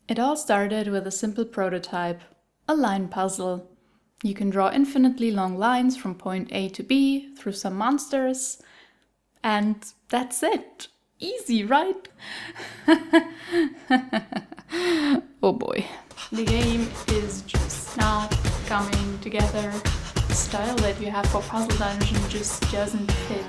It all started with a simple prototype, a line puzzle. You can draw infinitely long lines from point A to B through some monsters, and that's it. Easy, right? Oh boy. The game is just not coming together. The style that you have for Puzzle Dungeon just doesn't fit.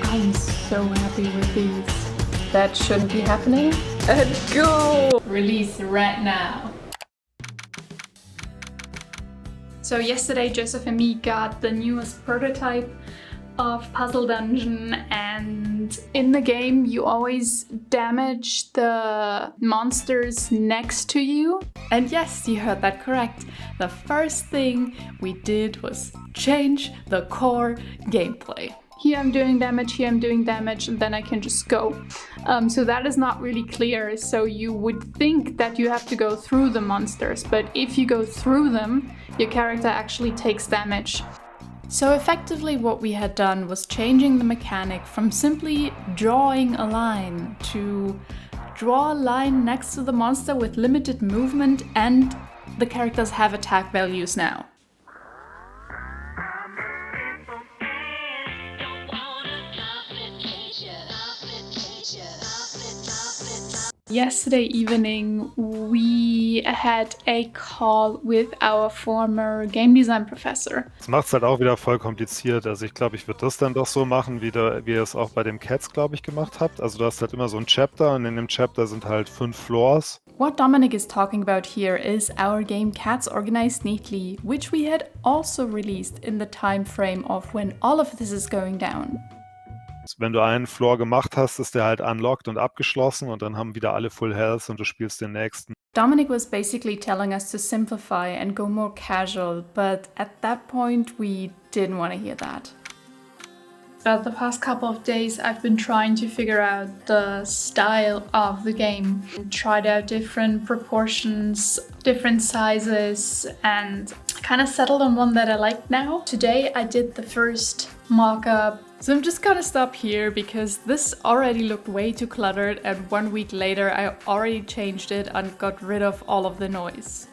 I'm so happy with these. That shouldn't be happening. And go! Release right now. So yesterday Joseph and me got the newest prototype of Puzzle Dungeon, and in the game you always damage the monsters next to you. And yes, you heard that correct. The first thing we did was change the core gameplay. Here I'm doing damage, here I'm doing damage, and then I can just go. So that is not really clear, so you would think that you have to go through the monsters, but if you go through them, your character actually takes damage. So effectively what we had done was changing the mechanic from simply drawing a line to draw a line next to the monster with limited movement, and the characters have attack values now. Yesterday evening we had a call with our former game design professor. Das macht es halt auch wieder voll kompliziert. Also ich glaube, ich würde das dann doch so machen, wie ihr es auch bei dem Cats, glaube ich, gemacht habt. Also du hast halt immer so ein Chapter und in dem Chapter sind halt 5 Floors. What Dominic is talking about here is our game Cats Organized Neatly, which we had also released in the time frame of when all of this is going down. Wenn du einen Floor gemacht hast, ist der halt unlocked und abgeschlossen und dann haben wieder alle Full Health und du spielst den nächsten. Dominic was basically telling us to simplify and go more casual, but at that point we didn't want to hear that. Throughout the past couple of days I've been trying to figure out the style of the game. Tried out different proportions, different sizes, and kind of settled on one that I like now. Today I did the first mock-up. So I'm just gonna stop here because this already looked way too cluttered, and 1 week later I already changed it and got rid of all of the noise.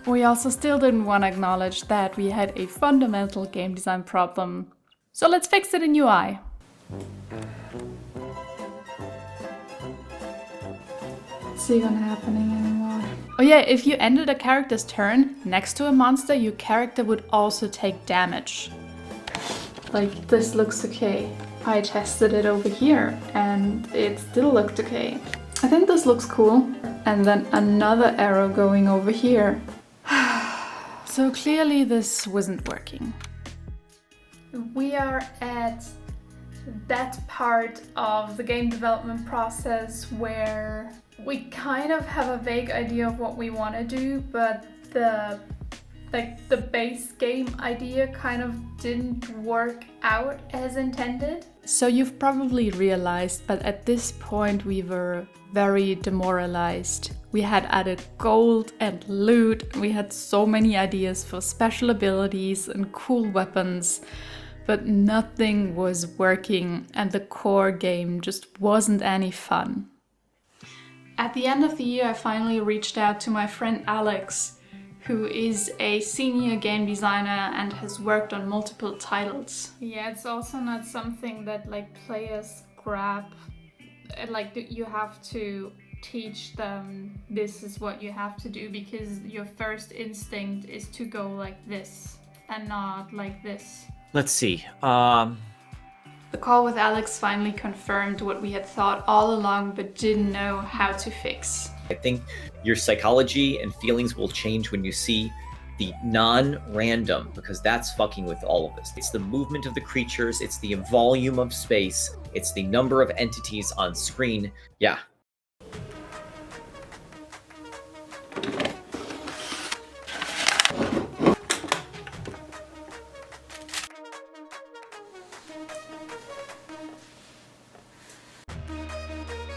We also still didn't want to acknowledge that we had a fundamental game design problem. So let's fix it in UI. See gonna happening anymore. Oh yeah, if you ended a character's turn next to a monster, your character would also take damage. Like, this looks okay. I tested it over here and it still looked okay. I think this looks cool. And then another arrow going over here. So clearly this wasn't working. We are at that part of the game development process where we kind of have a vague idea of what we want to do, but the base game idea kind of didn't work out as intended. So you've probably realized, but at this point we were very demoralized. We had added gold and loot, we had so many ideas for special abilities and cool weapons, but nothing was working and the core game just wasn't any fun. At the end of the year I finally reached out to my friend Alex, who is a senior game designer and has worked on multiple titles. Yeah, it's also not something that like players grab. Like you have to teach them this is what you have to do, because your first instinct is to go like this and not like this. Let's see. The call with Alex finally confirmed what we had thought all along but didn't know how to fix. I think your psychology and feelings will change when you see the non-random, because that's fucking with all of this. It's the movement of the creatures, it's the volume of space, it's the number of entities on screen. Yeah.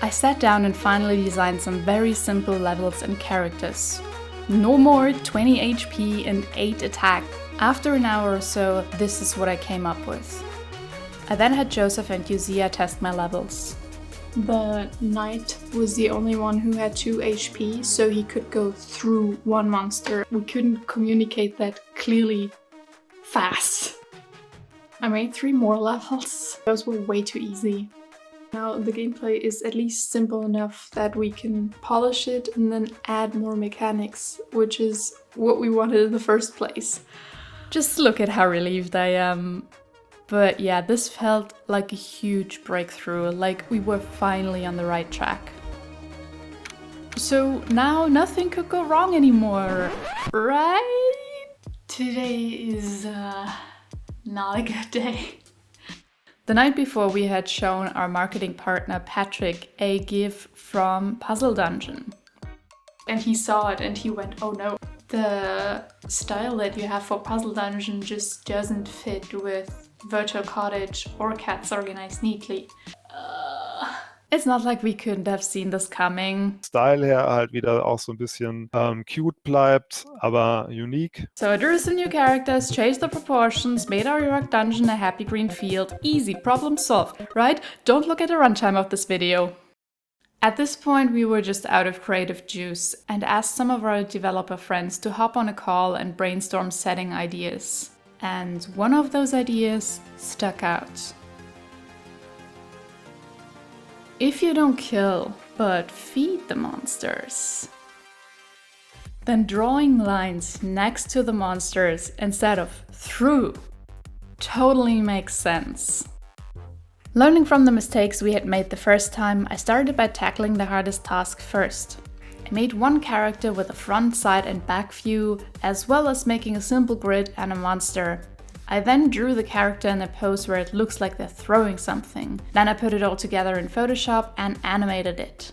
I sat down and finally designed some very simple levels and characters. No more 20 HP and 8 attack. After an hour or so, this is what I came up with. I then had Joseph and Uzia test my levels. The knight was the only one who had 2 HP, so he could go through one monster. We couldn't communicate that clearly fast. I made 3 more levels. Those were way too easy. Now the gameplay is at least simple enough that we can polish it and then add more mechanics, which is what we wanted in the first place. Just look at how relieved I am. But yeah, this felt like a huge breakthrough, like we were finally on the right track. So now nothing could go wrong anymore, right? Today is not a good day. The night before we had shown our marketing partner Patrick a GIF from Puzzle Dungeon. And he saw it and he went, oh no. The style that you have for Puzzle Dungeon just doesn't fit with Virtual Cottage or Cats Organized Neatly. It's not like we couldn't have seen this coming. Style her halt wieder auch so ein bisschen cute bleibt, aber unique. So drew some new characters, changed the proportions, made our Iraq dungeon a happy green field. Easy, problem solved, right? Don't look at the runtime of this video. At this point, we were just out of creative juice and asked some of our developer friends to hop on a call and brainstorm setting ideas. And one of those ideas stuck out. If you don't kill, but feed the monsters, then drawing lines next to the monsters instead of through totally makes sense. Learning from the mistakes we had made the first time, I started by tackling the hardest task first. I made one character with a front, side and back view, as well as making a simple grid and a monster. I then drew the character in a pose where it looks like they're throwing something. Then I put it all together in Photoshop and animated it.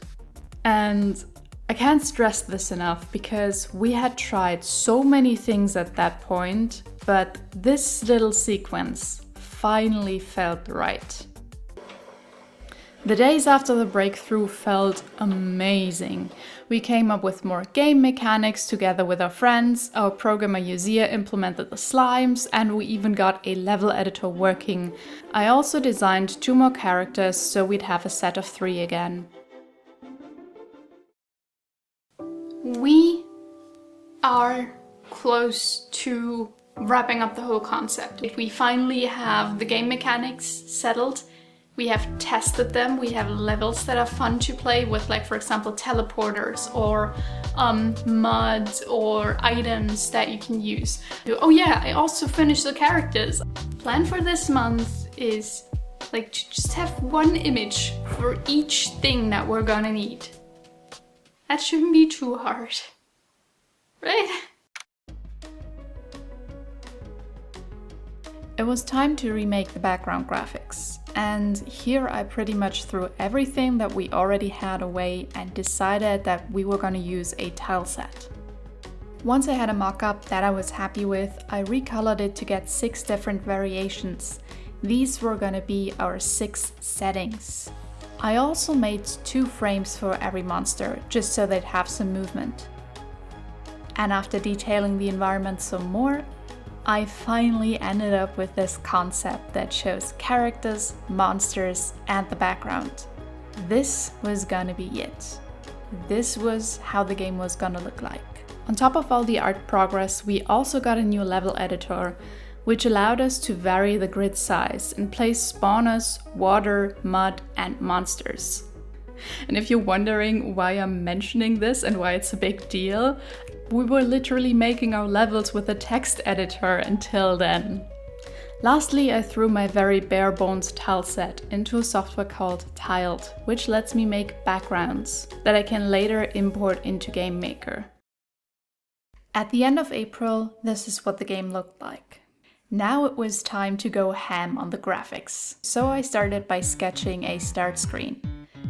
And I can't stress this enough because we had tried so many things at that point, but this little sequence finally felt right. The days after the breakthrough felt amazing. We came up with more game mechanics together with our friends, our programmer Yuzia implemented the slimes, and we even got a level editor working. I also designed 2 more characters so we'd have a set of 3 again. We are close to wrapping up the whole concept. If we finally have the game mechanics settled, we have tested them, we have levels that are fun to play with, like for example teleporters or mud or items that you can use. Oh yeah, I also finished the characters. Plan for this month is like to just have one image for each thing that we're gonna need. That shouldn't be too hard, right? It was time to remake the background graphics. And here I pretty much threw everything that we already had away and decided that we were going to use a tile set. Once I had a mock-up that I was happy with, I recolored it to get 6 different variations. These were going to be our 6 settings. I also made 2 frames for every monster, just so they'd have some movement. And after detailing the environment some more, I finally ended up with this concept that shows characters, monsters, and the background. This was gonna be it. This was how the game was gonna look like. On top of all the art progress, we also got a new level editor, which allowed us to vary the grid size and place spawners, water, mud, and monsters. And if you're wondering why I'm mentioning this and why it's a big deal, we were literally making our levels with a text editor until then. Lastly, I threw my very bare bones tile set into a software called Tiled, which lets me make backgrounds that I can later import into GameMaker. At the end of April, this is what the game looked like. Now it was time to go ham on the graphics, so I started by sketching a start screen.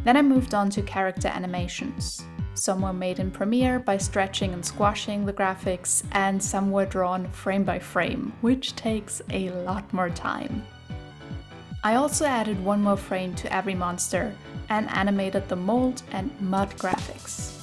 Then I moved on to character animations. Some were made in Premiere by stretching and squashing the graphics, and some were drawn frame by frame, which takes a lot more time. I also added 1 more frame to every monster and animated the mold and mud graphics.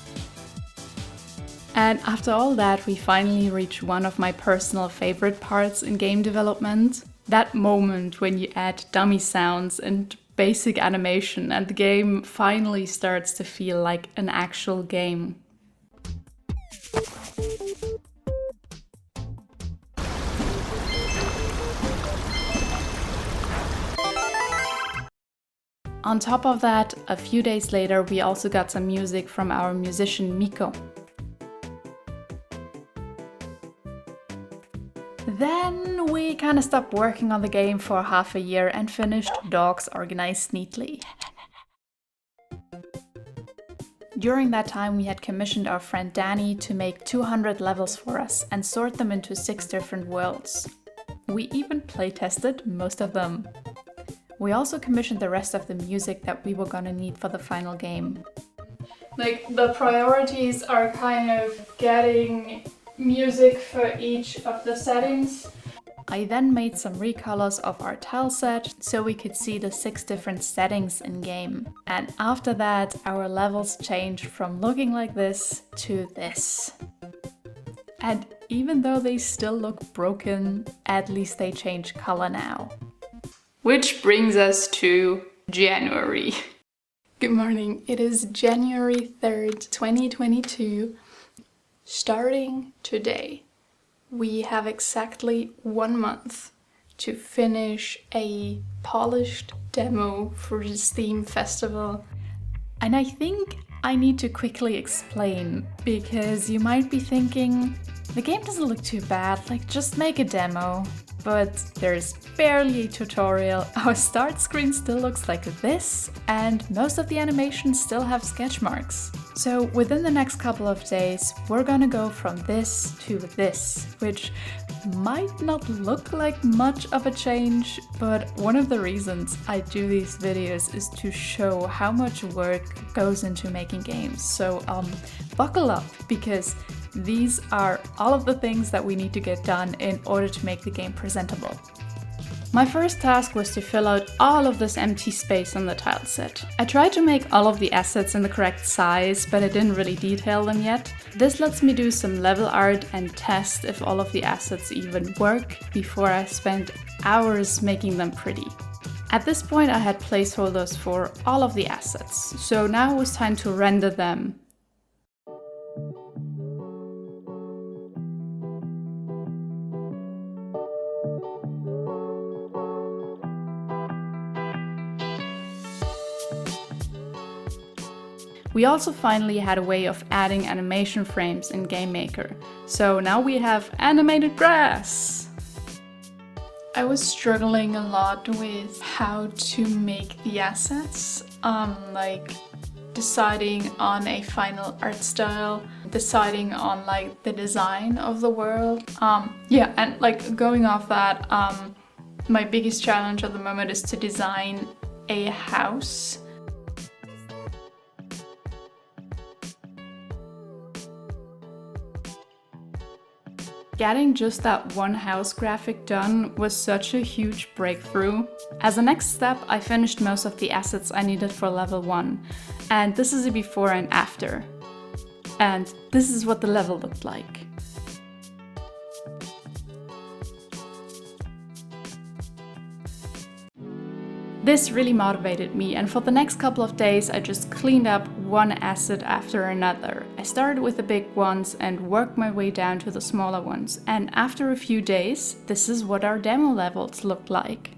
And after all that, we finally reached one of my personal favorite parts in game development. That moment when you add dummy sounds and basic animation and the game finally starts to feel like an actual game. On top of that, a few days later, we also got some music from our musician Miko. Then we kind of stopped working on the game for half a year and finished Dogs Organized Neatly. During that time, we had commissioned our friend Danny to make 200 levels for us and sort them into 6 different worlds. We even playtested most of them. We also commissioned the rest of the music that we were gonna need for the final game. Like, the priorities are kind of getting music for each of the settings. I then made some recolors of our tile set so we could see the 6 different settings in game. And after that, our levels changed from looking like this to this. And even though they still look broken, at least they change color now. Which brings us to January. Good morning, it is January 3rd, 2022. Starting today, we have exactly 1 month to finish a polished demo for the Steam Festival. And I think I need to quickly explain, because you might be thinking, the game doesn't look too bad, like just make a demo. But there's barely a tutorial, our start screen still looks like this, and most of the animations still have sketch marks. So within the next couple of days, we're gonna go from this to this, which might not look like much of a change, but one of the reasons I do these videos is to show how much work goes into making games. So buckle up, because these are all of the things that we need to get done in order to make the game presentable. My first task was to fill out all of this empty space on the tile set. I tried to make all of the assets in the correct size, but I didn't really detail them yet. This lets me do some level art and test if all of the assets even work before I spend hours making them pretty. At this point I had placeholders for all of the assets, so now it was time to render them. We also finally had a way of adding animation frames in GameMaker. So now we have animated grass! I was struggling a lot with how to make the assets, like deciding on a final art style, deciding on like the design of the world. Yeah, and like going off that, my biggest challenge at the moment is to design a house. Getting just that one house graphic done was such a huge breakthrough. As a next step, I finished most of the assets I needed for level 1. And this is a before and after. And this is what the level looked like. This really motivated me, and for the next couple of days I just cleaned up one asset after another. I started with the big ones and worked my way down to the smaller ones, and after a few days, this is what our demo levels looked like.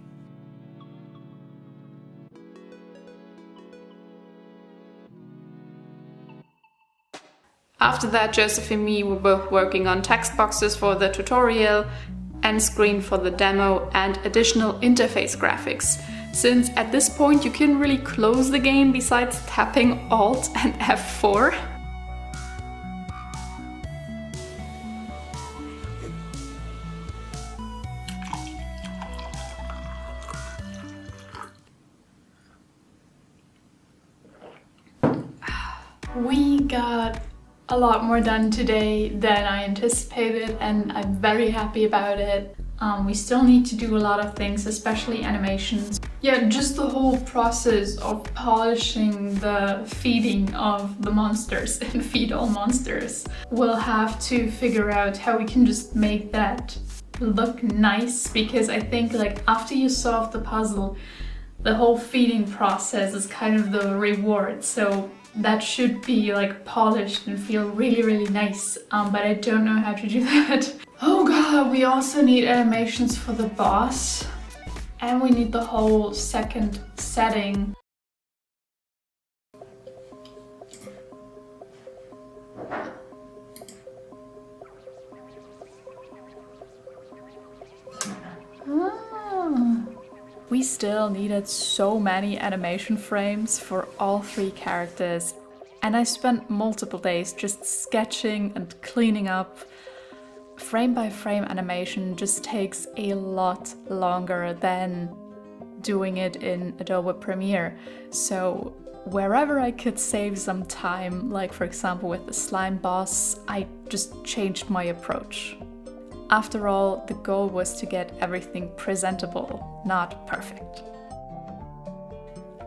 After that, Joseph and me were both working on text boxes for the tutorial, end screen for the demo, and additional interface graphics. Since at this point you couldn't really close the game besides tapping Alt and F4. We got a lot more done today than I anticipated, and I'm very happy about it. We still need to do a lot of things, especially animations. Yeah, just the whole process of polishing the feeding of the monsters and feed all monsters. We'll have to figure out how we can just make that look nice, because I think like after you solve the puzzle, the whole feeding process is kind of the reward, so that should be like polished and feel really, really nice, but I don't know how to do that. Oh god, we also need animations for the boss, and we need the whole second setting. We still needed so many animation frames for all 3 characters, and I spent multiple days just sketching and cleaning up. Frame by frame animation just takes a lot longer than doing it in Adobe Premiere, so wherever I could save some time, like for example with the slime boss, I just changed my approach. After all, the goal was to get everything presentable, not perfect.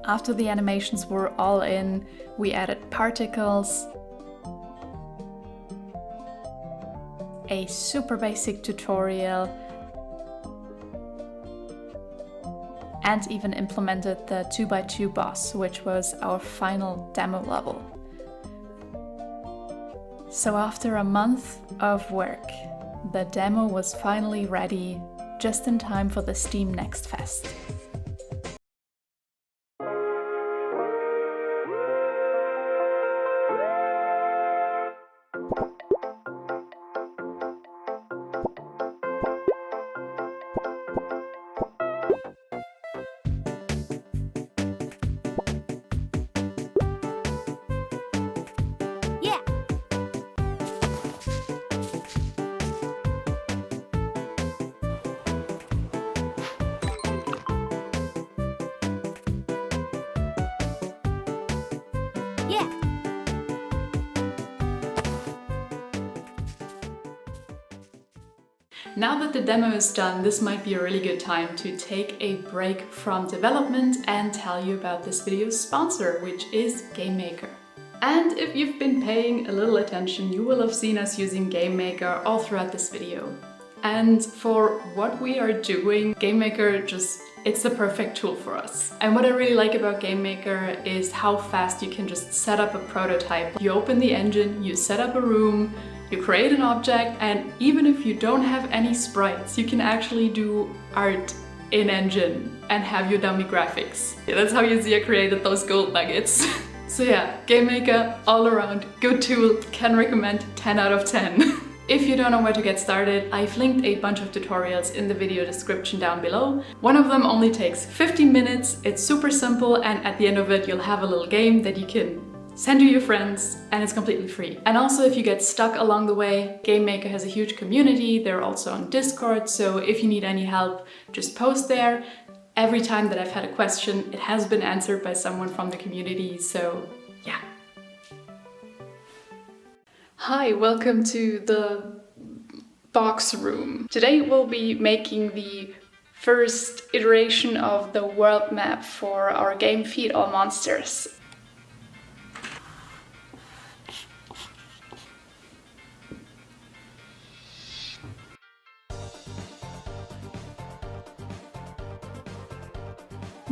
After the animations were all in, we added particles, a super basic tutorial, and even implemented the 2x2 boss, which was our final demo level. So after a month of work, the demo was finally ready, just in time for the Steam Next Fest. Now that the demo is done, this might be a really good time to take a break from development and tell you about this video's sponsor, which is GameMaker. And if you've been paying a little attention, you will have seen us using GameMaker all throughout this video. And for what we are doing, GameMaker it's the perfect tool for us. And what I really like about GameMaker is how fast you can just set up a prototype. You open the engine, you set up a room, you create an object, and even if you don't have any sprites, you can actually do art in engine and have your dummy graphics. Yeah, that's how Yazia created those gold nuggets. So yeah, GameMaker, all around, good tool, can recommend 10 out of 10. If you don't know where to get started, I've linked a bunch of tutorials in the video description down below. One of them only takes 15 minutes, it's super simple, and at the end of it you'll have a little game that you can send to your friends, and it's completely free. And also, if you get stuck along the way, GameMaker has a huge community. They're also on Discord, so if you need any help, just post there. Every time that I've had a question, it has been answered by someone from the community, so yeah. Hi, welcome to the box room. Today we'll be making the first iteration of the world map for our game Feed All Monsters.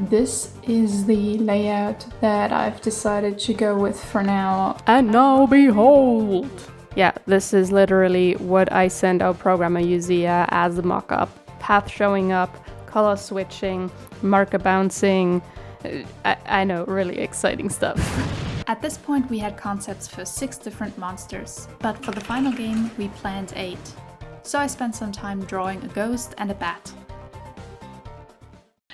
This is the layout that I've decided to go with for now. And now behold! Yeah, this is literally what I sent our programmer Yazia as a mock-up. Path showing up, color switching, marker bouncing. I know, really exciting stuff. At this point we had concepts for 6 different monsters, but for the final game we planned 8. So I spent some time drawing a ghost and a bat.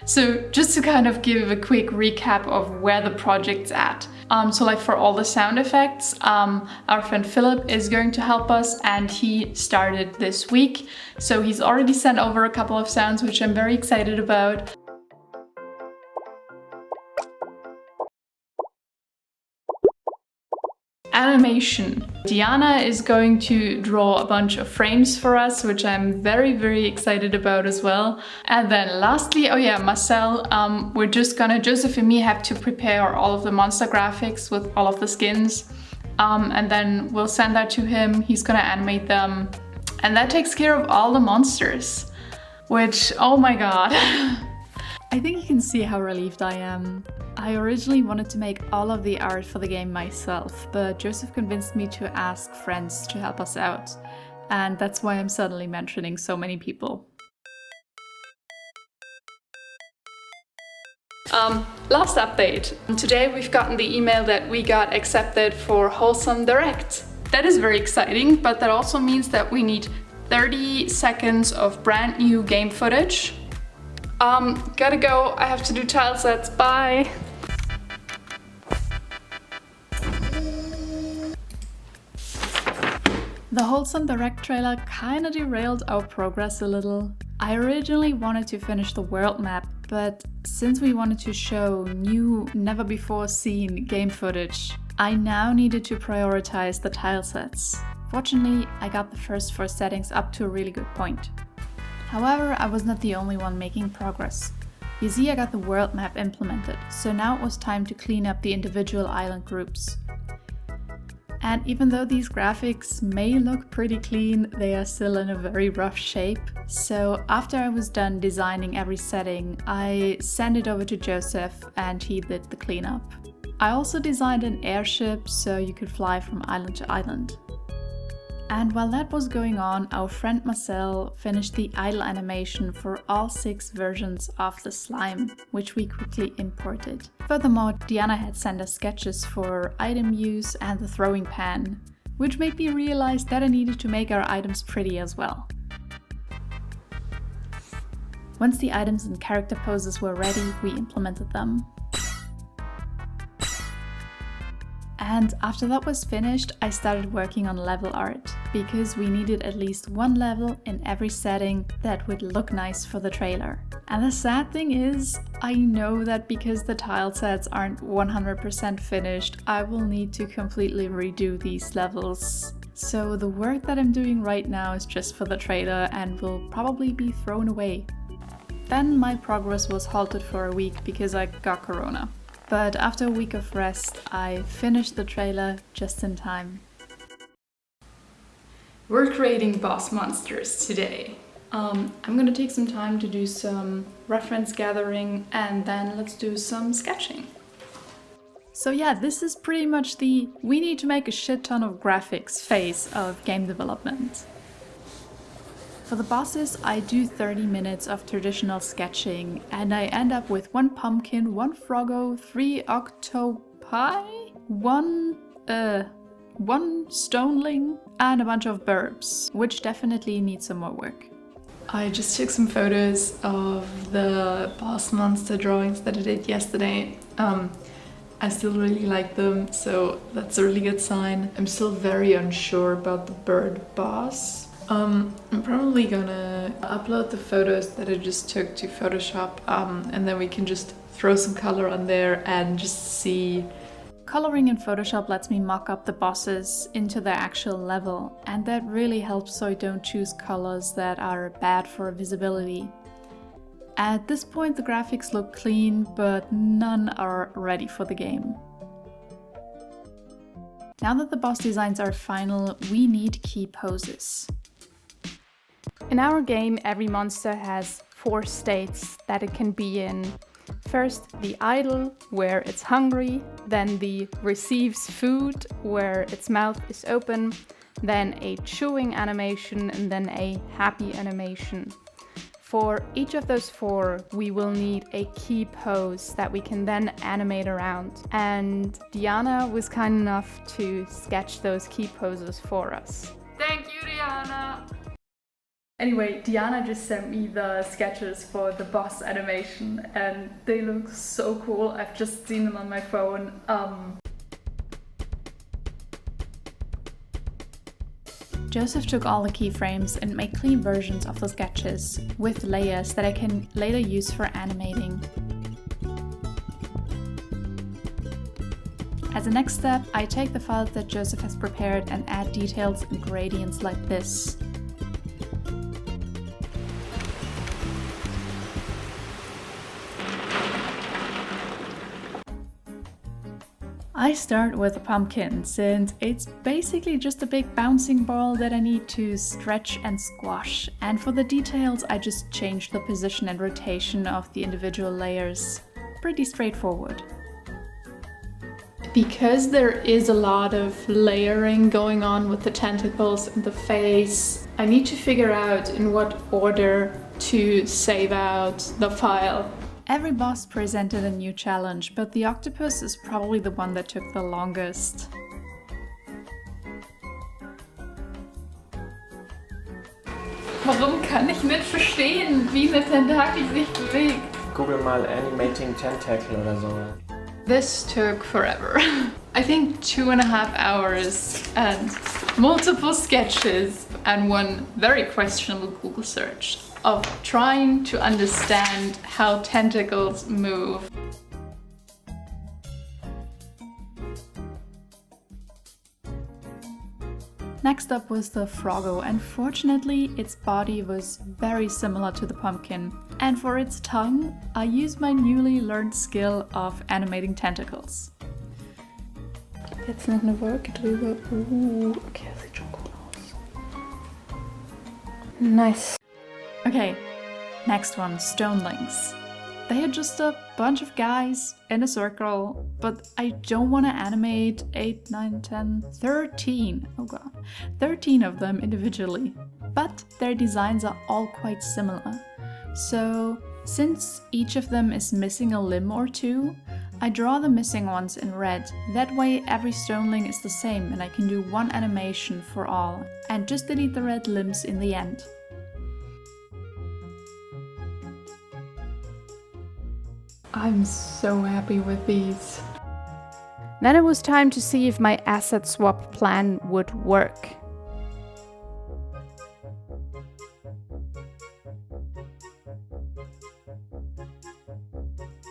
So just to kind of give a quick recap of where the project's at. So like for all the sound effects, our friend Philip is going to help us, and he started this week. So he's already sent over a couple of sounds, which I'm very excited about. Animation. Diana is going to draw a bunch of frames for us, which I'm very, very excited about as well. And then lastly, oh yeah, Marcel, Joseph and me have to prepare all of the monster graphics with all of the skins. And then we'll send that to him, he's gonna animate them. And that takes care of all the monsters, which, oh my god. I think you can see how relieved I am. I originally wanted to make all of the art for the game myself, but Joseph convinced me to ask friends to help us out. And that's why I'm suddenly mentioning so many people. Last update. Today we've gotten the email that we got accepted for Wholesome Direct. That is very exciting, but that also means that we need 30 seconds of brand new game footage. Gotta go, I have to do tile sets, bye! The Wholesome Direct trailer kinda derailed our progress a little. I originally wanted to finish the world map, but since we wanted to show new, never-before-seen game footage, I now needed to prioritize the tile sets. Fortunately, I got the first 4 settings up to a really good point. However, I was not the only one making progress. You see, I got the world map implemented, so now it was time to clean up the individual island groups. And even though these graphics may look pretty clean, they are still in a very rough shape. So after I was done designing every setting, I sent it over to Joseph and he did the cleanup. I also designed an airship so you could fly from island to island. And while that was going on, our friend Marcel finished the idle animation for all 6 versions of the slime, which we quickly imported. Furthermore, Diana had sent us sketches for item use and the throwing pan, which made me realize that I needed to make our items pretty as well. Once the items and character poses were ready, we implemented them. And after that was finished, I started working on level art, because we needed at least 1 level in every setting that would look nice for the trailer. And the sad thing is, I know that because the tile sets aren't 100% finished, I will need to completely redo these levels. So the work that I'm doing right now is just for the trailer and will probably be thrown away. Then my progress was halted for a week because I got corona. But after a week of rest, I finished the trailer just in time. We're creating boss monsters today. I'm gonna take some time to do some reference gathering and then let's do some sketching. So yeah, this is pretty much the we need to make a shit ton of graphics phase of game development. For the bosses, I do 30 minutes of traditional sketching and I end up with 1 pumpkin, 1 froggo, 3 octopi, 1 stoneling and a bunch of burbs, which definitely needs some more work. I just took some photos of the boss monster drawings that I did yesterday. I still really like them, so that's a really good sign. I'm still very unsure about the bird boss. I'm probably gonna upload the photos that I just took to Photoshop and then we can just throw some color on there and just see. Coloring in Photoshop lets me mock up the bosses into their actual level, and that really helps so I don't choose colors that are bad for visibility. At this point the graphics look clean, but none are ready for the game. Now that the boss designs are final, we need key poses. In our game, every monster has 4 states that it can be in. First, the idle, where it's hungry, then the receives food, where its mouth is open, then a chewing animation, and then a happy animation. For each of those 4, we will need a key pose that we can then animate around. And Diana was kind enough to sketch those key poses for us. Thank you, Diana! Anyway, Diana just sent me the sketches for the boss animation and they look so cool. I've just seen them on my phone. Joseph took all the keyframes and made clean versions of the sketches with layers that I can later use for animating. As a next step, I take the files that Joseph has prepared and add details and gradients like this. I start with a pumpkin, since it's basically just a big bouncing ball that I need to stretch and squash. And for the details, I just change the position and rotation of the individual layers. Pretty straightforward. Because there is a lot of layering going on with the tentacles and the face, I need to figure out in what order to save out the file. Every boss presented a new challenge, but the octopus is probably the one that took the longest. Warum kann ich nicht verstehen, wie eine Tentakel sich bewegt? Google mal Animating Tentacle oder so. This took forever. I think 2.5 hours and multiple sketches and one very questionable Google search of trying to understand how tentacles move. Next up was the Froggo, and fortunately its body was very similar to the pumpkin. And for its tongue, I used my newly learned skill of animating tentacles. Jetzt noch eine Wolke drüber. Okay, das sieht schon cool aus. Nice. Okay, next one, Stonelings. They are just a bunch of guys in a circle, but I don't want to animate 8, 9, 10, 13, oh god, 13 of them individually. But their designs are all quite similar. So, since each of them is missing a limb or two, I draw the missing ones in red. That way every stoneling is the same and I can do one animation for all, and just delete the red limbs in the end. I'm so happy with these. Then it was time to see if my asset swap plan would work.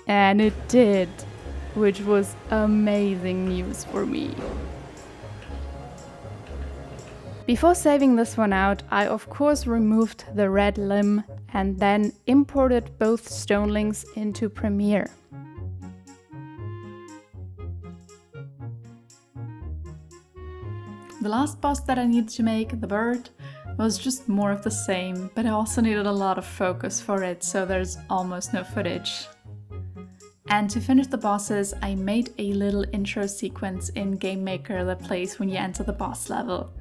And it did, which was amazing news for me. Before saving this one out, I of course removed the red limb and then imported both stonelings into Premiere. The last boss that I needed to make, the bird, was just more of the same, but I also needed a lot of focus for it, so there's almost no footage. And to finish the bosses, I made a little intro sequence in Game Maker that plays when you enter the boss level,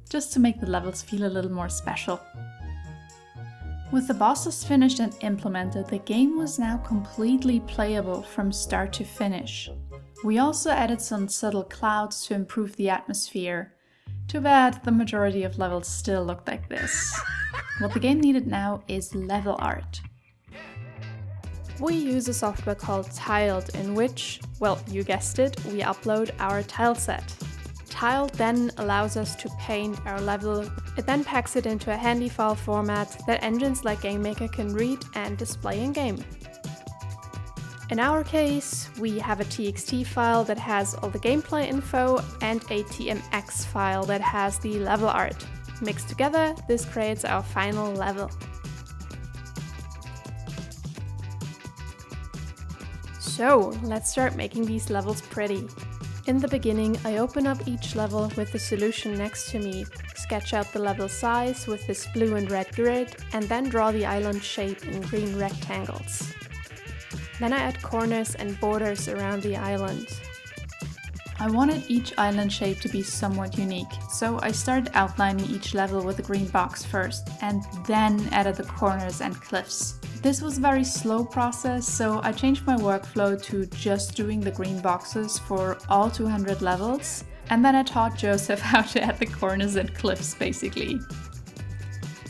just to make the levels feel a little more special. With the bosses finished and implemented, the game was now completely playable from start to finish. We also added some subtle clouds to improve the atmosphere. Too bad the majority of levels still looked like this. What the game needed now is level art. We use a software called Tiled, in which, well, you guessed it, we upload our tile set. Tiled then allows us to paint our level. It then packs it into a handy file format that engines like GameMaker can read and display in-game. In our case, we have a TXT file that has all the gameplay info and a TMX file that has the level art. Mixed together, this creates our final level. So, let's start making these levels pretty. In the beginning, I open up each level with the solution next to me, sketch out the level size with this blue and red grid, and then draw the island shape in green rectangles. Then I add corners and borders around the island. I wanted each island shape to be somewhat unique, so I started outlining each level with a green box first, and then added the corners and cliffs. This was a very slow process, so I changed my workflow to just doing the green boxes for all 200 levels, and then I taught Joseph how to add the corners and cliffs basically.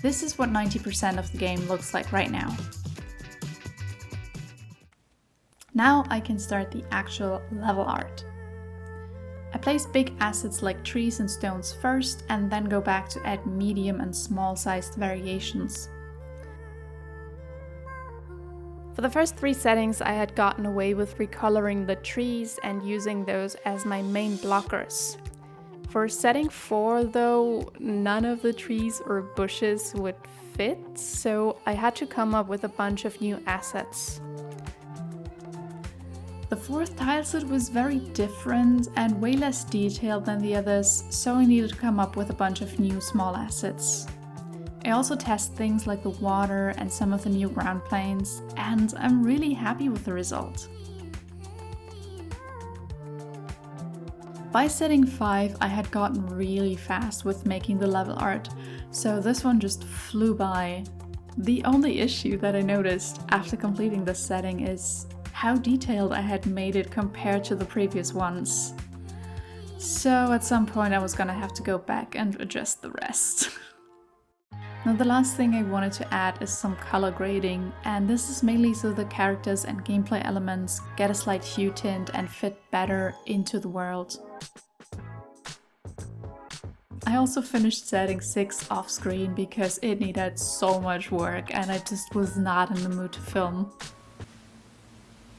This is what 90% of the game looks like right now. Now I can start the actual level art. I place big assets like trees and stones first, and then go back to add medium and small sized variations. For the first 3 settings, I had gotten away with recoloring the trees and using those as my main blockers. For setting 4 though, none of the trees or bushes would fit, so I had to come up with a bunch of new assets. The fourth tileset was very different and way less detailed than the others, so I needed to come up with a bunch of new small assets. I also test things like the water and some of the new ground planes, and I'm really happy with the result. By setting 5, I had gotten really fast with making the level art, so this one just flew by. The only issue that I noticed after completing this setting is how detailed I had made it compared to the previous ones. So at some point I was gonna have to go back and adjust the rest. Now the last thing I wanted to add is some color grading, and this is mainly so the characters and gameplay elements get a slight hue tint and fit better into the world. I also finished setting 6 off screen because it needed so much work and I just was not in the mood to film.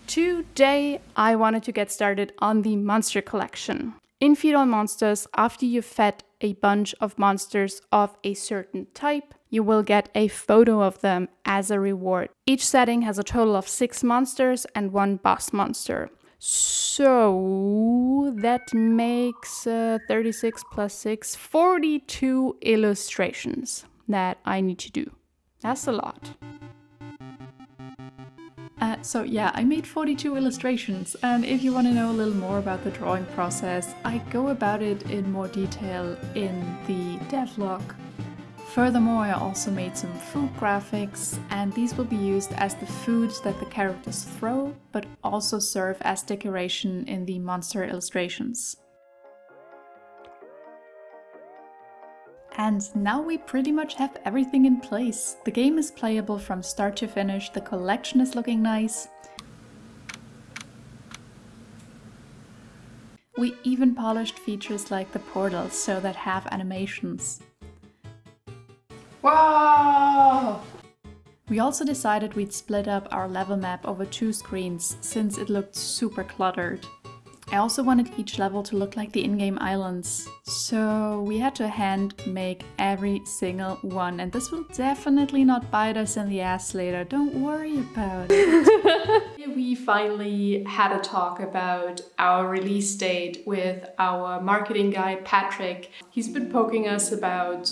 Today I wanted to get started on the monster collection. In Feed All Monsters, after you've fed a bunch of monsters of a certain type, you will get a photo of them as a reward. Each setting has a total of 6 monsters and 1 boss monster. So that makes 36 plus 6, 42 illustrations that I need to do. That's a lot. So yeah, I made 42 illustrations, and if you want to know a little more about the drawing process, I go about it in more detail in the devlog. Furthermore, I also made some food graphics, and these will be used as the foods that the characters throw, but also serve as decoration in the monster illustrations. And now we pretty much have everything in place. The game is playable from start to finish, the collection is looking nice. We even polished features like the portals so that have animations. Wow! We also decided we'd split up our level map over 2 screens since it looked super cluttered. I also wanted each level to look like the in-game islands, so we had to hand make every single one, and this will definitely not bite us in the ass later, don't worry about it. We finally had a talk about our release date with our marketing guy Patrick. He's been poking us about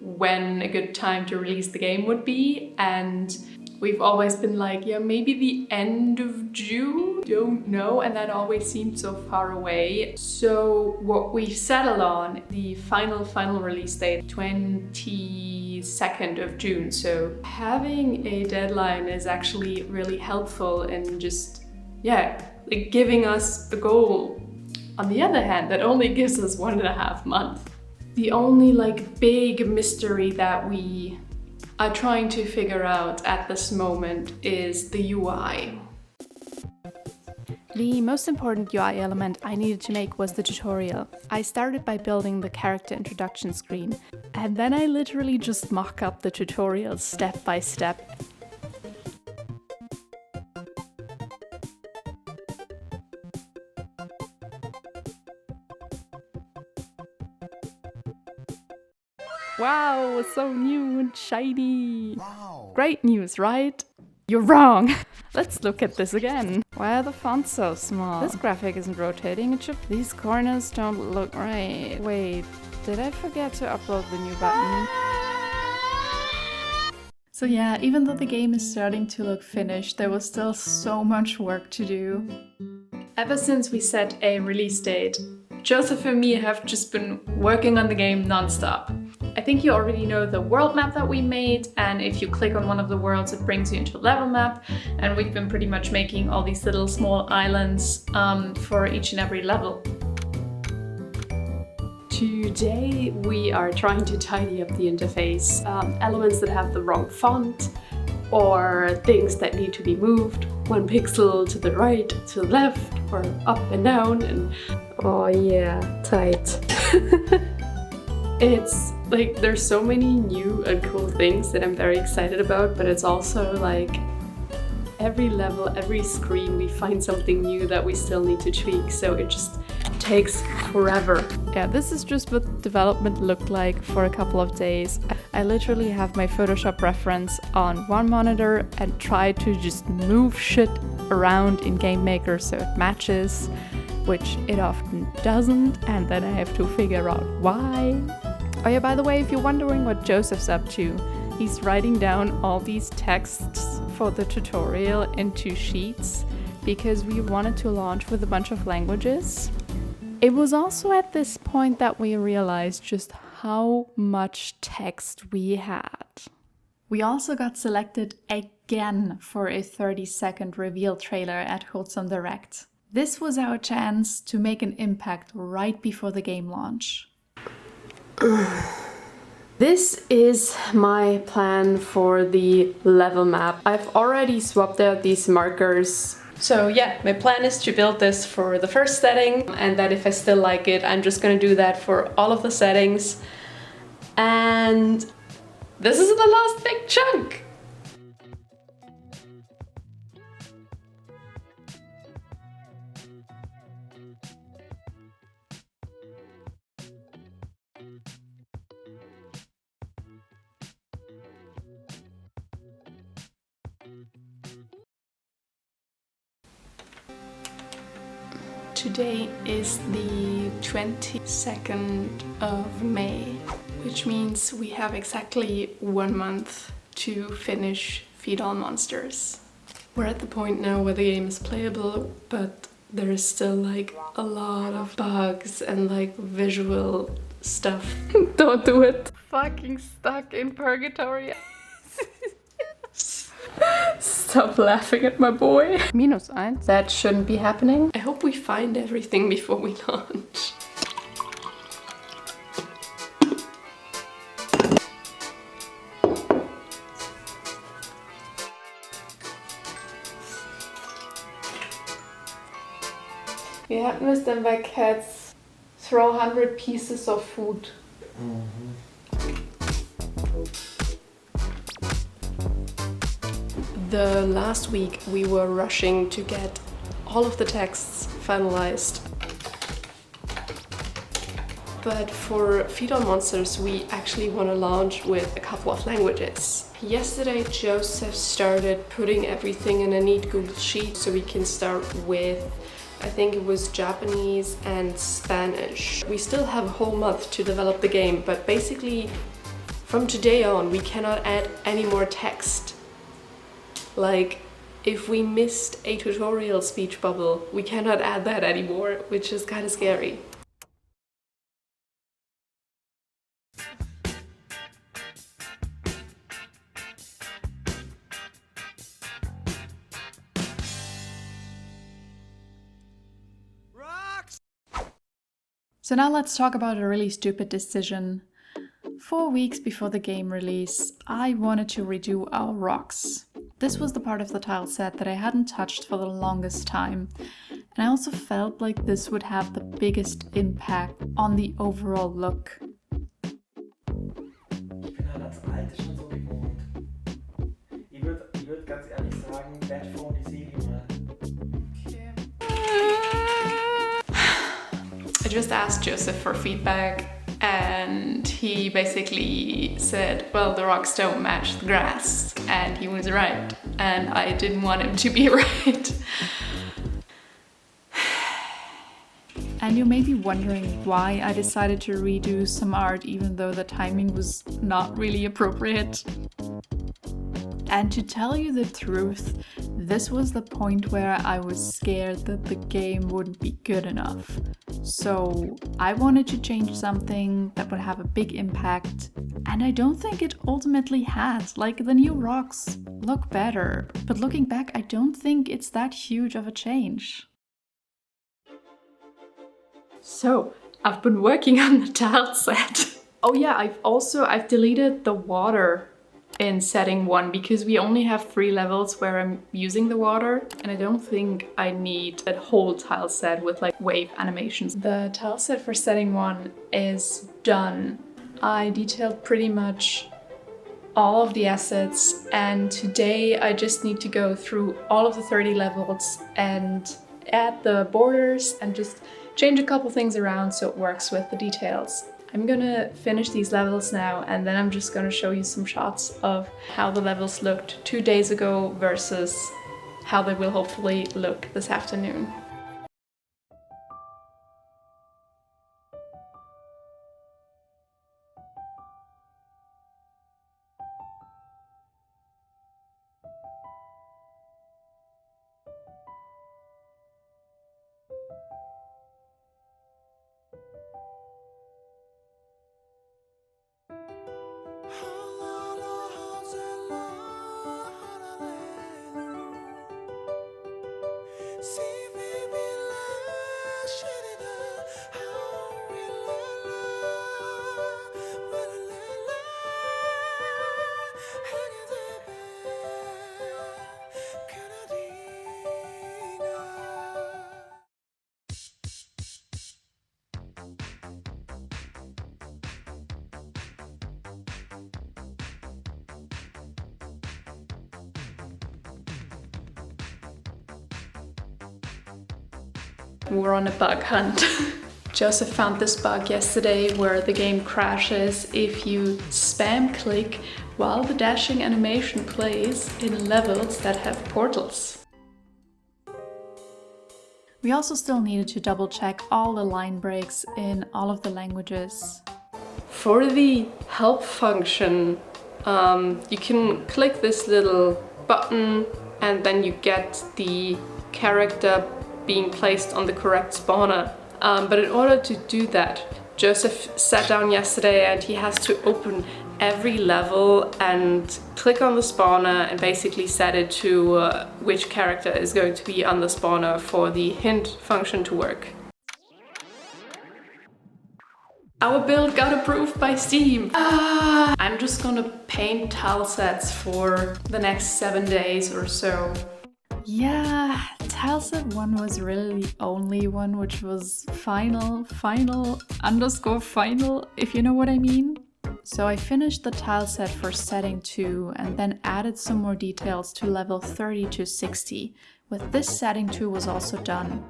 when a good time to release the game would be, and we've always been like, yeah, maybe the end of June? Don't know, and that always seemed so far away. So what we settled on, the final release date, 22nd of June. So having a deadline is actually really helpful in just, yeah, like giving us a goal. On the other hand, that only gives us 1.5 months. The only like big mystery that we are trying to figure out at this moment is the UI. The most important UI element I needed to make was the tutorial. I started by building the character introduction screen, and then I literally just mock up the tutorial step by step. Wow, so new and shiny! Wow. Great news, right? You're wrong! Let's look at this again. Why are the fonts so small? This graphic isn't rotating, it should. These corners don't look right. Wait, did I forget to upload the new button? So yeah, even though the game is starting to look finished, there was still so much work to do. Ever since we set a release date, Joseph and me have just been working on the game non-stop. I think you already know the world map that we made, and if you click on one of the worlds it brings you into a level map, and we've been pretty much making all these little small islands for each and every level. Today we are trying to tidy up the interface, elements that have the wrong font, or things that need to be moved 1 pixel to the right, to the left, or up and down, and oh yeah, tight. It's like there's so many new and cool things that I'm very excited about, but it's also like every level, every screen we find something new that we still need to tweak, so it just takes forever. Yeah, this is just what development looked like for a couple of days. I literally have my Photoshop reference on one monitor and try to just move shit around in GameMaker so it matches, which it often doesn't, and then I have to figure out why. Oh yeah, by the way, if you're wondering what Joseph's up to, he's writing down all these texts for the tutorial into sheets because we wanted to launch with a bunch of languages. It was also at this point that we realized just how much text we had. We also got selected again for a 30-second reveal trailer at Hillsong Direct. This was our chance to make an impact right before the game launch. This is my plan for the level map. I've already swapped out these markers. So yeah, my plan is to build this for the first setting, and that if I still like it, I'm just gonna do that for all of the settings. And this is the last big chunk. Today is the 22nd of May, which means we have exactly 1 month to finish Feed All Monsters. We're at the point now where the game is playable, but there is still like a lot of bugs and like visual stuff. Don't do it. Fucking stuck in purgatory. Stop laughing at my boy. -1. That shouldn't be happening. I hope we find everything before we launch. Wir hatten es dann bei Cats. Throw 100 pieces of food. The last week we were rushing to get all of the texts finalized. But for Feed All Monsters we actually want to launch with a couple of languages. Yesterday Joseph started putting everything in a neat Google Sheet so we can start with, I think it was Japanese and Spanish. We still have a whole month to develop the game, but basically from today on we cannot add any more text. Like, if we missed a tutorial speech bubble, we cannot add that anymore, which is kind of scary. So now let's talk about a really stupid decision. 4 weeks before the game release, I wanted to redo our rocks. This was the part of the tile set that I hadn't touched for the longest time, and I also felt like this would have the biggest impact on the overall look. Ich bin halt das Alte schon so gewohnt. Ich würd ganz ehrlich sagen, Bad Phone, die Serie mal. I just asked Joseph for feedback, and he basically said, well, the rocks don't match the grass, and he was right, and I didn't want him to be right. And you may be wondering why I decided to redo some art even though the timing was not really appropriate. And to tell you the truth, this was the point where I was scared that the game wouldn't be good enough. So I wanted to change something that would have a big impact, and I don't think it ultimately has. Like, the new rocks look better, but looking back, I don't think it's that huge of a change. So, I've been working on the tile set. Oh yeah, I've deleted the water in setting 1 because we only have 3 levels where I'm using the water, and I don't think I need that whole tile set with like wave animations. The tile set for setting 1 is done. I detailed pretty much all of the assets, and today I just need to go through all of the 30 levels and add the borders and just change a couple things around so it works with the details. I'm gonna finish these levels now, and then I'm just gonna show you some shots of how the levels looked 2 days ago versus how they will hopefully look this afternoon. We're on a bug hunt. Joseph found this bug yesterday where the game crashes if you spam click while the dashing animation plays in levels that have portals. We also still needed to double check all the line breaks in all of the languages. For the help function, you can click this little button and then you get the character being placed on the correct spawner. But in order to do that, Joseph sat down yesterday and he has to open every level and click on the spawner and basically set it to which character is going to be on the spawner for the hint function to work. Our build got approved by Steam. I'm just gonna paint tile sets for the next 7 days or so. Yeah, tileset 1 was really the only one which was final, if you know what I mean. So I finished the tileset for setting 2 and then added some more details to level 30 to 60. With this setting 2 was also done.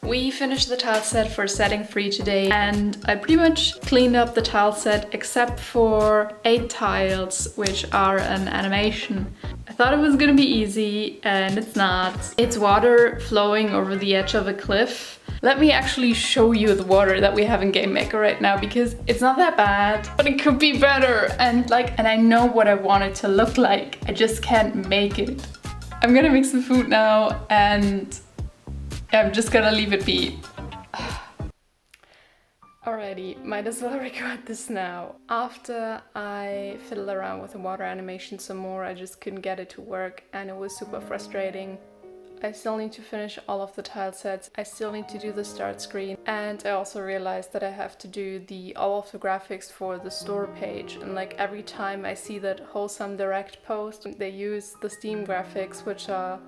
We finished the tile set for setting 3 today, and I pretty much cleaned up the tile set except for 8 tiles, which are an animation. I thought it was gonna be easy, and it's not. It's water flowing over the edge of a cliff. Let me actually show you the water that we have in Game Maker right now, because it's not that bad, but it could be better. And I know what I want it to look like. I just can't make it. I'm gonna make some food now, and I'm just gonna leave it be. Alrighty, might as well record this now. After I fiddled around with the water animation some more, I just couldn't get it to work and it was super frustrating. I still need to finish all of the tile sets, I still need to do the start screen, and I also realized that I have to do all of the graphics for the store page, and like every time I see that Wholesome Direct post, they use the Steam graphics, which are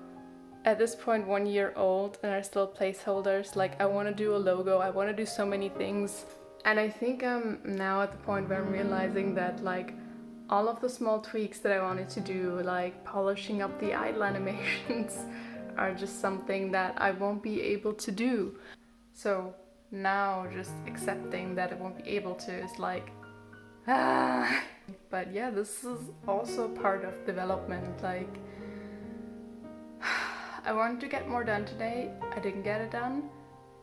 at this point 1 year old and are still placeholders. Like, I want to do a logo, I want to do so many things. And I think I'm now at the point where I'm realizing that like all of the small tweaks that I wanted to do, like polishing up the idle animations, are just something that I won't be able to do. So now just accepting that I won't be able to is like, But yeah, this is also part of development. Like, I wanted to get more done today, I didn't get it done.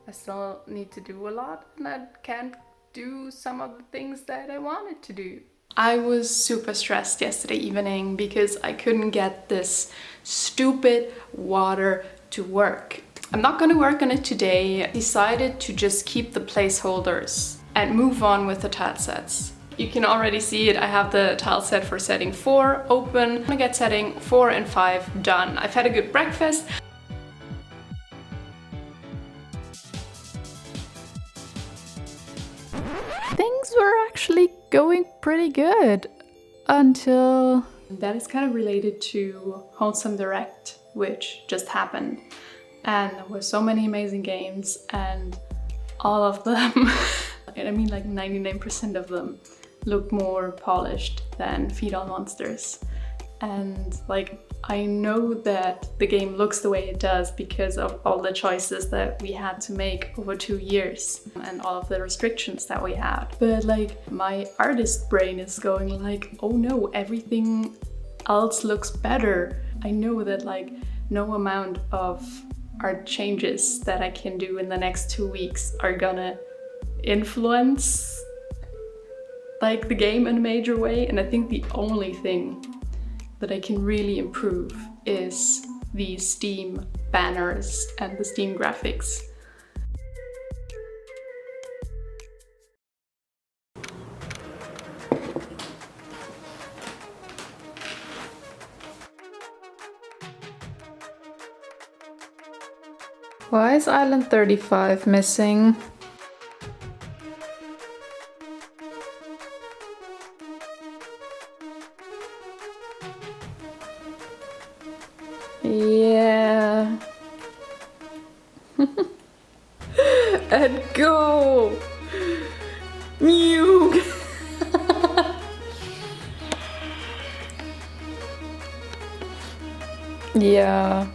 I still need to do a lot and I can't do some of the things that I wanted to do. I was super stressed yesterday evening because I couldn't get this stupid water to work. I'm not gonna work on it today. I decided to just keep the placeholders and move on with the tile sets. You can already see it, I have the tile set for setting 4 open. I'm gonna get setting 4 and 5 done. I've had a good breakfast. Things were actually going pretty good until... That is kind of related to Wholesome Direct, which just happened. And there were so many amazing games and all of them, I mean like 99% of them, look more polished than Feed All Monsters. And like I know that the game looks the way it does because of all the choices that we had to make over 2 years and all of the restrictions that we had. But like my artist brain is going like, oh no, everything else looks better. I know that like no amount of art changes that I can do in the next 2 weeks are gonna influence like the game in a major way. And I think the only thing that I can really improve is the Steam banners and the Steam graphics. Why is Island 35 missing? Yeah. And go! Nuke! Yeah.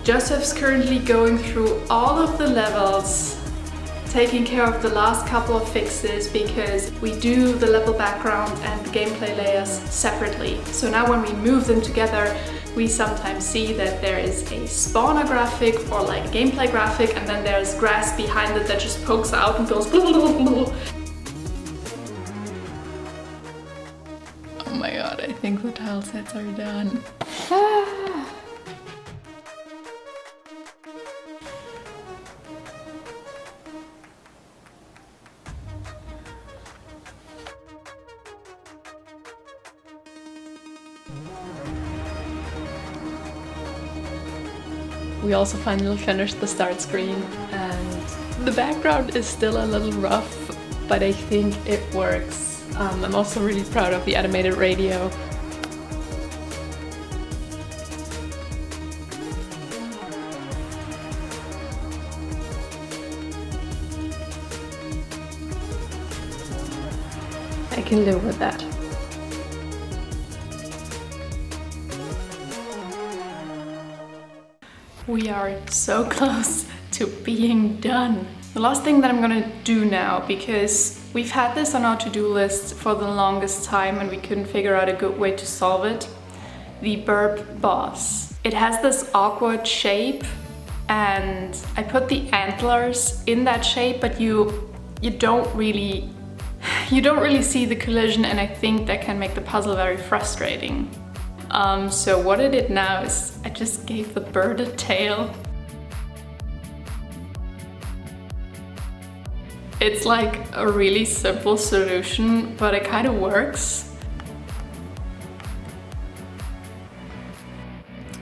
Joseph's currently going through all of the levels, taking care of the last couple of fixes because we do the level background and the gameplay layers separately. So now when we move them together, we sometimes see that there is a spawner graphic or like a gameplay graphic, and then there's grass behind it that just pokes out and goes blah, blah, blah, blah. Oh my god, I think the tile sets are done. We also finally finished the start screen, and the background is still a little rough, but I think it works. I'm also really proud of the animated radio. I can live with that. We are so close to being done. The last thing that I'm gonna do now, because we've had this on our to-do list for the longest time and we couldn't figure out a good way to solve it. The burp boss. It has this awkward shape and I put the antlers in that shape, but you don't really see the collision, and I think that can make the puzzle very frustrating. So what I did now is I just gave the bird a tail. It's like a really simple solution, but it kind of works.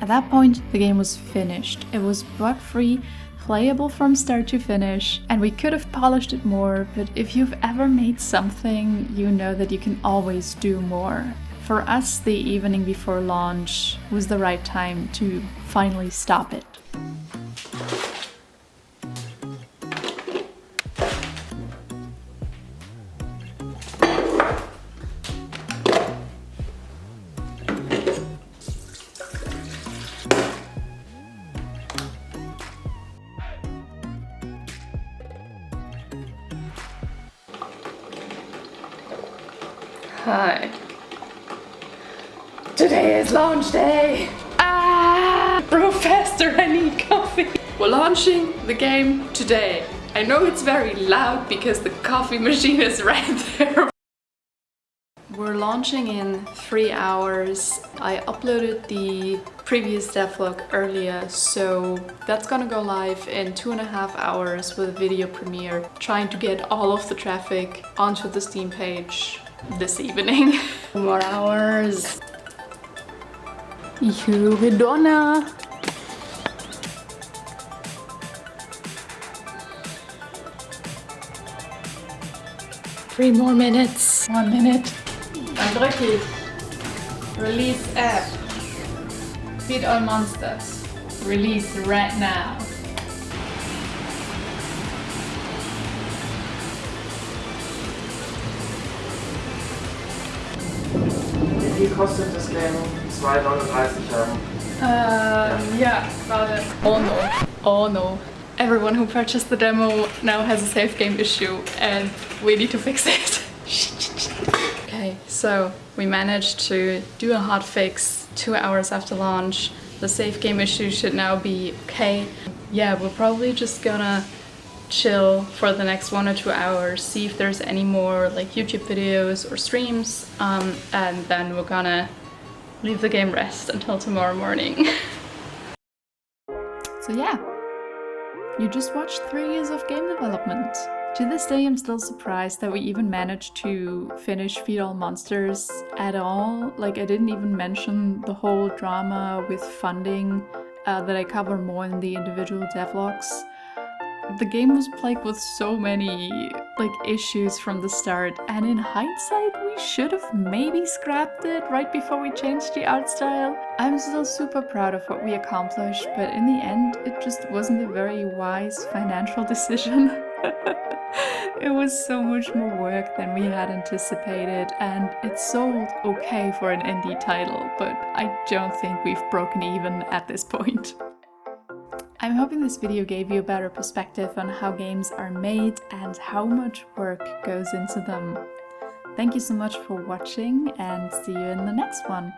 At that point, the game was finished. It was bug-free, playable from start to finish, and we could have polished it more, but if you've ever made something, you know that you can always do more. For us, the evening before launch was the right time to finally stop it. Hi. Today is launch day! Ah! Brew faster, I need coffee! We're launching the game today. I know it's very loud because the coffee machine is right there. We're launching in 3 hours. I uploaded the previous devlog earlier, so that's gonna go live in 2.5 hours with a video premiere, trying to get all of the traffic onto the Steam page this evening. 2 more hours. Euridonna! 3 more minutes. 1 minute. Dann drück ich. Release app. Feed all monsters. Release right now. kostet das Game? 2,39 €. Yeah, about it. Oh no. Oh no. Everyone who purchased the demo now has a save game issue and we need to fix it. Okay, so we managed to do a hotfix 2 hours after launch. The save game issue should now be okay. Yeah, we're probably just gonna chill for the next 1 or 2 hours, see if there's any more like YouTube videos or streams, and then we're gonna leave the game rest until tomorrow morning. So yeah, you just watched 3 years of game development. To this day, I'm still surprised that we even managed to finish Feed All Monsters at all. Like, I didn't even mention the whole drama with funding that I cover more in the individual devlogs. The game was plagued with so many issues from the start, and in hindsight we should have maybe scrapped it right before we changed the art style. I'm still super proud of what we accomplished, but in the end it just wasn't a very wise financial decision. It was so much more work than we had anticipated, and it sold okay for an indie title, but I don't think we've broken even at this point. I'm hoping this video gave you a better perspective on how games are made and how much work goes into them. Thank you so much for watching, and see you in the next one.